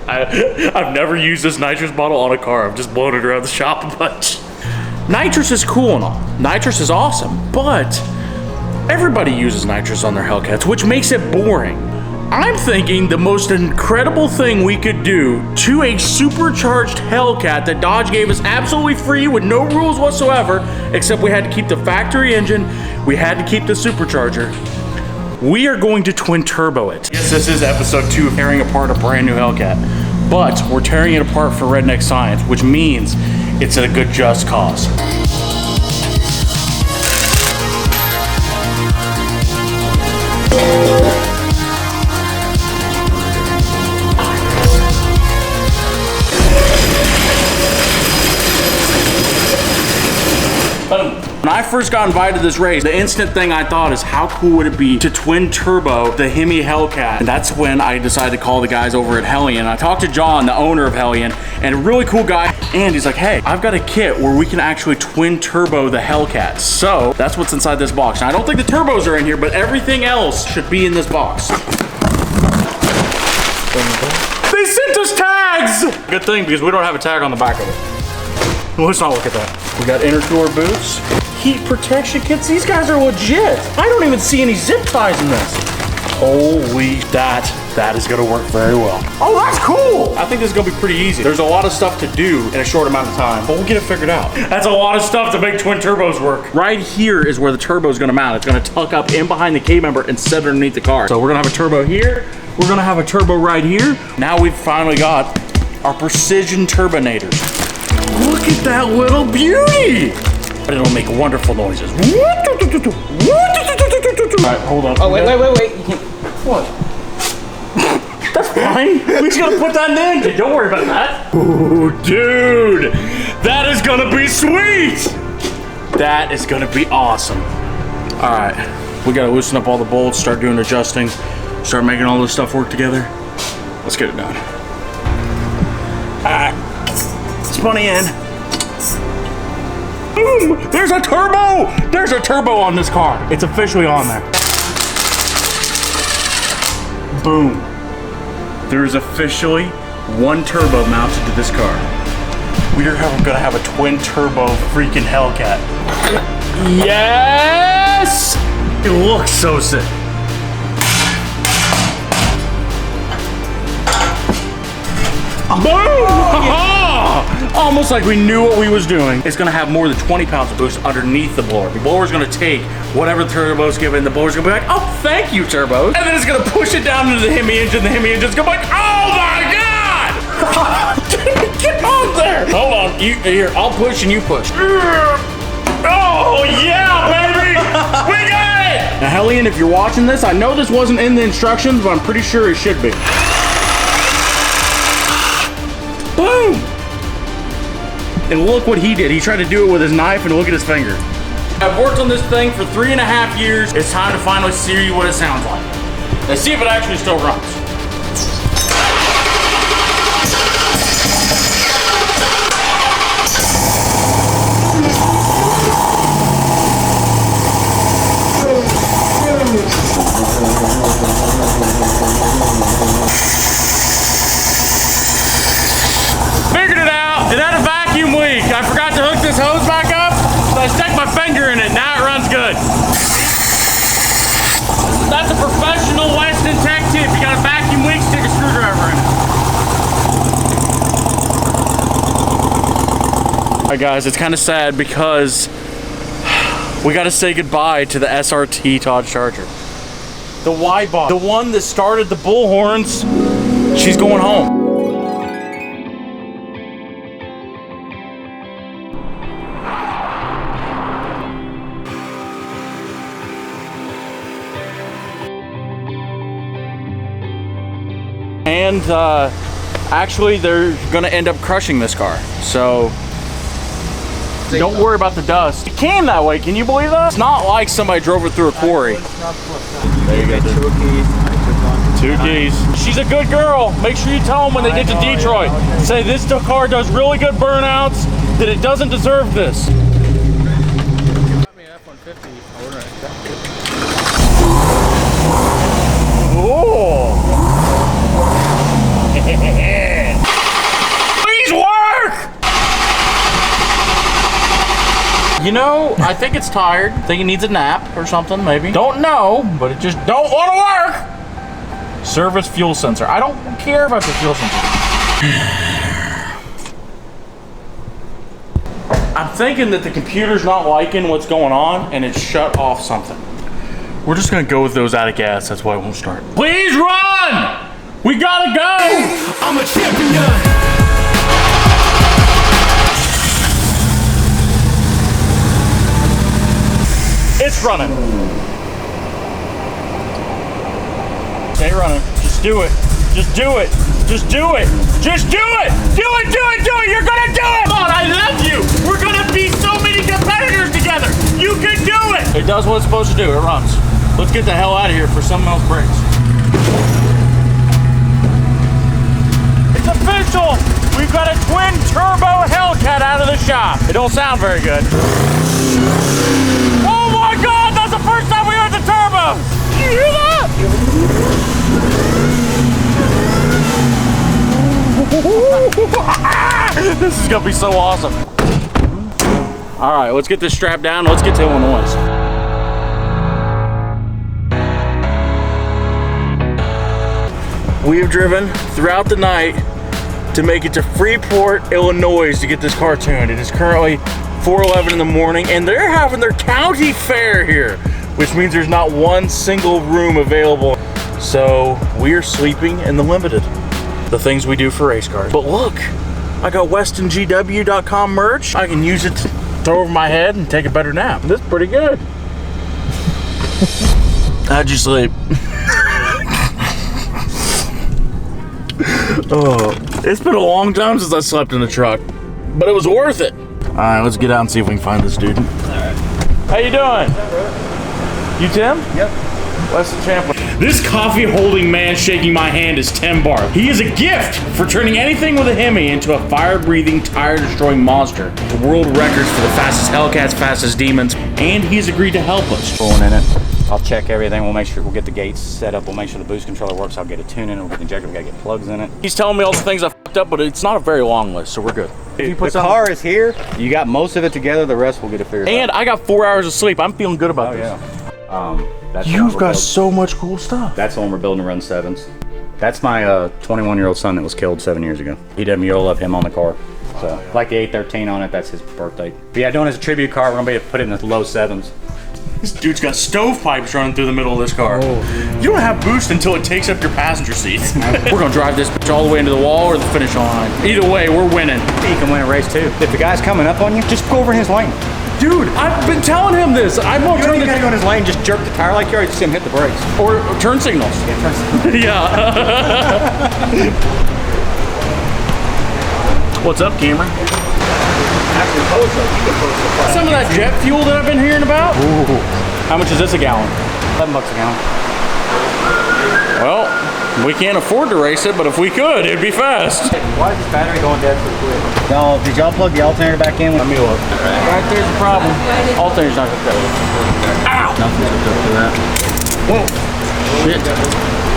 I've never used this nitrous bottle on a car. I've just blown it around the shop a bunch. Nitrous is cool and all. Nitrous is awesome, but everybody uses nitrous on their Hellcats, which makes it boring. I'm thinking the most incredible thing we could do to a supercharged Hellcat that Dodge gave us absolutely free with no rules whatsoever, except we had to keep the factory engine, we had to keep the supercharger. We are going to twin turbo it. Yes, this is episode 2 of tearing apart a brand new Hellcat, but we're tearing it apart for Redneck Science, which means it's a good just cause. When I first got invited to this race, the instant thing I thought is how cool would it be to twin turbo the Hemi Hellcat? And that's when I decided to call the guys over at Hellion. I talked to John, the owner of Hellion, and a really cool guy. And he's like, hey, I've got a kit where we can actually twin turbo the Hellcat. So that's what's inside this box. Now, I don't think the turbos are in here, but everything else should be in this box. They sent us tags! Good thing, because we don't have a tag on the back of it. Well, let's not look at that. We got inner cooler boots, heat protection kits. These guys are legit. I don't even see any zip ties in this. Holy, that is gonna work very well. Oh, that's cool. I think this is gonna be pretty easy. There's a lot of stuff to do in a short amount of time, but we'll get it figured out. That's a lot of stuff to make twin turbos work. Right here is where the turbo is gonna mount. It's gonna tuck up in behind the K-member and set it underneath the car. So we're gonna have a turbo here. We're gonna have a turbo right here. Now we've finally got our precision turbinators. Look at that little beauty! It'll make wonderful noises. Alright, hold on. Oh, wait. You can't. What? That's fine. We just gotta put that in the engine. Don't worry about that. Ooh, dude! That is gonna be sweet! That is gonna be awesome. Alright, we gotta loosen up all the bolts, start doing adjusting, start making all this stuff work together. Let's get it done. Alright. Bunny in. Boom! There's a turbo! There's a turbo on this car. It's officially on there. Boom. There's officially one turbo mounted to this car. We are gonna have a twin turbo freaking Hellcat. Yes! It looks so sick. Boom! Oh, almost like we knew what we was doing. It's gonna have more than 20 pounds of boost underneath the blower. The blower's gonna take whatever the turbo's given. The blower's gonna be like, oh, thank you, turbo. And then it's gonna push it down into the Hemi engine. The Hemi engine's gonna be like, oh my God! Get on there! Hold on, here, I'll push and you push. Oh yeah, baby! We got it! Now, Hellion, if you're watching this, I know this wasn't in the instructions, but I'm pretty sure it should be. Boom! And look what he did. He tried to do it with his knife and look at his finger. I've worked on this thing for 3.5 years. It's time to finally see what it sounds like. Let's see if it actually still runs. Figured it out. It had a vacuum leak. I forgot to hook this hose back up, so I stuck my finger in it. Now it runs good. That's a professional Weston tech tip. You got a vacuum leak, stick a screwdriver in it. Alright guys, it's kind of sad because we got to say goodbye to the SRT Dodge Charger. The Y-Box, the one that started the bullhorns, she's going home. And actually, they're gonna end up crushing this car. So don't worry about the dust. It came that way, can you believe that? It's not like somebody drove it through a quarry. There you go. 2 keys. She's a good girl. Make sure you tell them when they get to Detroit. Say this car does really good burnouts, that it doesn't deserve this. Oh. You know, I think it's tired. I think it needs a nap or something, maybe. Don't know, but it just don't want to work. Service fuel sensor. I don't care about the fuel sensor. I'm thinking that the computer's not liking what's going on and it shut off something. We're just gonna go with those out of gas. That's why it won't start. Please run! We gotta go! I'm a champion! It's running. Stay running. Just do it. Just do it. Just do it. Just do it. Do it, do it, do it. You're gonna do it. Come on, I love you. We're gonna be so many competitors together. You can do it. It does what it's supposed to do. It runs. Let's get the hell out of here for someone else breaks. It's official. We've got a twin turbo Hellcat out of the shop. It don't sound very good. Oh my God, that's the first time we heard the turbo. You hear that? This is gonna be so awesome. All right, let's get this strapped down. Let's get to Illinois. We have driven throughout the night to make it to Freeport, Illinois to get this car tuned. It is currently 4:11 in the morning and they're having their county fair here, which means there's not one single room available. So we are sleeping in the limited. The things we do for race cars. But look, I got WestonGW.com merch. I can use it to throw over my head and take a better nap. This is pretty good. How'd you sleep? Oh, it's been a long time since I slept in a truck, but it was worth it. All right, let's get out and see if we can find this dude. All right. How you doing? You Tim? Yep. Weston Champlin. This coffee holding man shaking my hand is Tim Barth. He is a gift for turning anything with a Hemi into a fire breathing, tire destroying monster. The world records for the fastest Hellcats, fastest demons, and he's agreed to help us. Pulling in it. I'll check everything. We'll make sure we'll get the gates set up. We'll make sure the boost controller works. I'll get a tune in. We'll get the injector. We gotta get plugs in it. He's telling me all the things I fucked up, but it's not a very long list, so we're good. If you put the car is here, you got most of it together. The rest we'll get it figured out. And I got 4 hours of sleep. I'm feeling good about this. Yeah. That's You've got so much cool stuff. That's the one we're building to run 7s. That's my 21-year-old son that was killed 7 years ago. He did a mural of him on the car. So, like the 813 on it, that's his birthday. But yeah, doing it as a tribute car, we're gonna be able to put it in the low 7s. This dude's got stovepipes running through the middle of this car. Oh. You don't have boost until it takes up your passenger seat. We're gonna drive this bitch all the way into the wall or the finish line. Either way, we're winning. You can win a race too. If the guy's coming up on you, just go over in his lane. Dude, I've been telling him this. I won't turn. You gotta go in his lane, just jerk the tire like you already see him hit the brakes. Or turn signals. Yeah, turn signals. Yeah. What's up, Cameron? Some of that jet fuel that I've been hearing about? Ooh. How much is this a gallon? $11 a gallon. Well, we can't afford to race it, but if we could, it'd be fast. Why is this battery going dead so quick? No, did y'all plug the alternator back in? Let me look. Right there's the problem. Alternator's not hooked up. Ow! Nothing's hooked up to that. Whoa. Shit.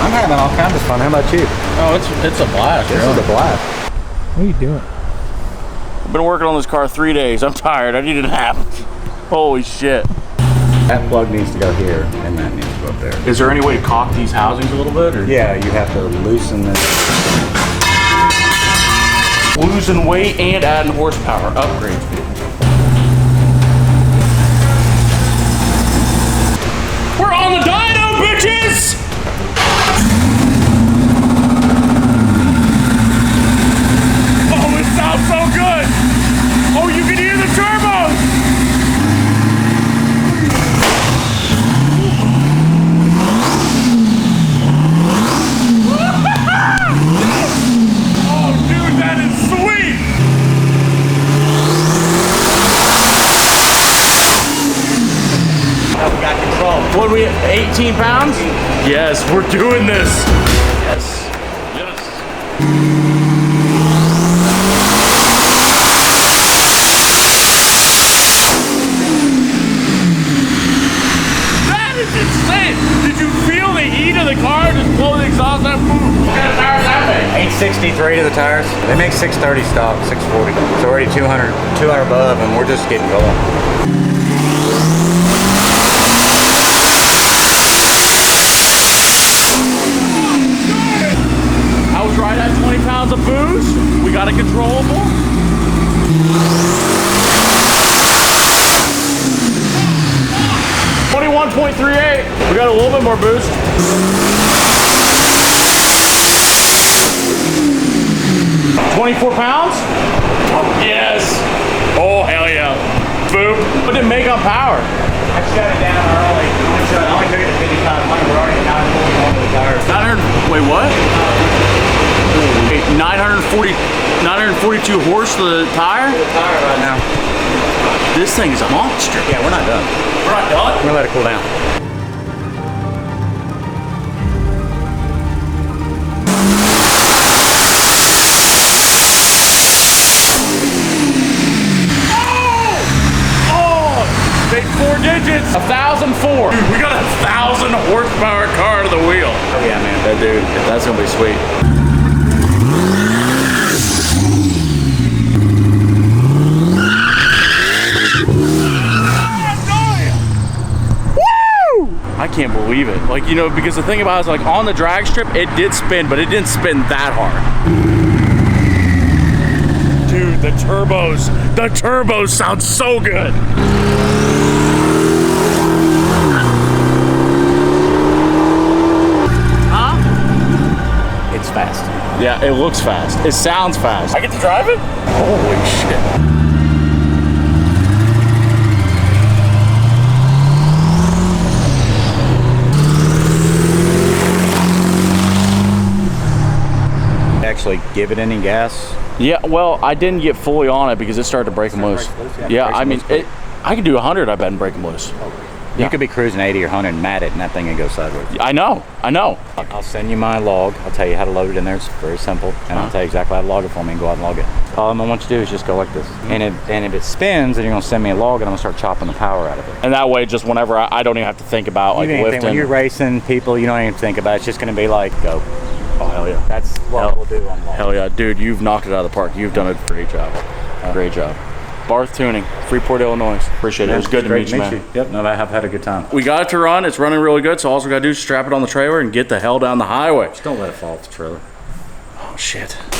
I'm having all kinds of fun. How about you? Oh, it's a blast. This is a blast. What are you doing? I've been working on this car 3 days. I'm tired. I need a nap. Holy shit. That plug needs to go here, and that needs to go up there. Is there any way to caulk these housings a little bit? Or? Yeah, you have to loosen this. Losing weight and adding horsepower. Upgrades, people. We're on the dyno, bitches! Oh, it sounds so good! Oh, you can hear the turbos! Oh, dude, that is sweet! Now we got control. What are we at, 18 pounds? Yes, we're doing this. Yes. Yes. That is insane. Did you feel the heat of the car just blow the exhaust out? What kind of tires that make? 863 to the tires. They make 630 stock, 640. So already 200 above, and we're just getting going. controllable. .38. We got a little bit more boost. 24 pounds? Oh, yes. Oh, hell yeah. Boop. What did it make on power? I shut it down early. I only took it to 5,500. We're already at 941 with the tires. 900, wait, what? Wait, 942 horse for the tire? The tire right now. This thing is a monster. Yeah, we're not done. We're not done? We're gonna let it cool down. Big 4 digits, 1,004. Dude, we got 1,000 horsepower car to the wheel. Oh yeah, man. That dude, that's gonna be sweet. Woo! I can't believe it. Like, you know, because the thing about it is, like, on the drag strip, it did spin, but it didn't spin that hard. Dude, the turbos sound so good. It's fast. Yeah, it looks fast. It sounds fast. I get to drive it? Holy shit. Actually give it any gas? Yeah, well, I didn't get fully on it because it started to break them loose. Yeah, I mean, I could do 100, I bet, and break them loose. You could be cruising 80 or 100 and mat it, and that thing can go sideways. I know. I'll send you my log. I'll tell you how to load it in there. It's very simple, and I'll tell you exactly how to log it for me and go out and log it. All I'm gonna want you to do is just go like this. And if it spins, then you're gonna send me a log, and I'm gonna start chopping the power out of it. And that way, just whenever I don't even have to think about like lifting. When you're racing people, you don't even think about it. It's just gonna be like, go. Oh, hell yeah. That's what we'll do on log. Hell yeah. Dude, you've knocked it out of the park. You've done a great job. Great job. Barth Tuning, Freeport, Illinois. Appreciate it. It was good to meet you, man. Yep, no, I have had a good time. We got it to run. It's running really good, so all we got to do is strap it on the trailer and get the hell down the highway. Just don't let it fall off the trailer. Oh, shit.